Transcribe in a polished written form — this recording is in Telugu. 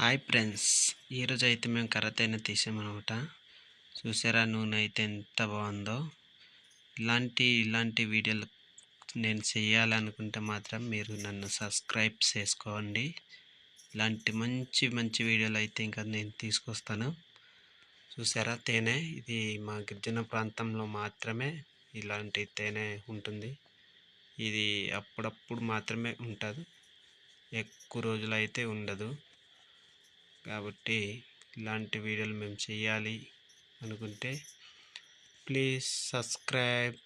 హాయ్ ఫ్రెండ్స్, ఈరోజు అయితే మేము కర్రతేనె తీసామన్నమాట. చూసారా నూనె అయితే ఎంత బాగుందో. ఇలాంటి వీడియోలు నేను చేయాలనుకుంటే మాత్రం మీరు నన్ను సబ్స్క్రైబ్ చేసుకోండి. ఇలాంటి మంచి మంచి వీడియోలు అయితే ఇంకా నేను తీసుకొస్తాను. చూసారా తేనె, ఇది మా గిరిజన ప్రాంతంలో మాత్రమే ఇలాంటి తేనె ఉంటుంది. ఇది అప్పుడప్పుడు మాత్రమే ఉంటుంది, ఎక్కువ రోజులు అయితే ఉండదు. కాబట్టి ఇలాంటి వీడియోలు మేము చేయాలి అనుకుంటే ప్లీజ్ సబ్స్క్రైబ్.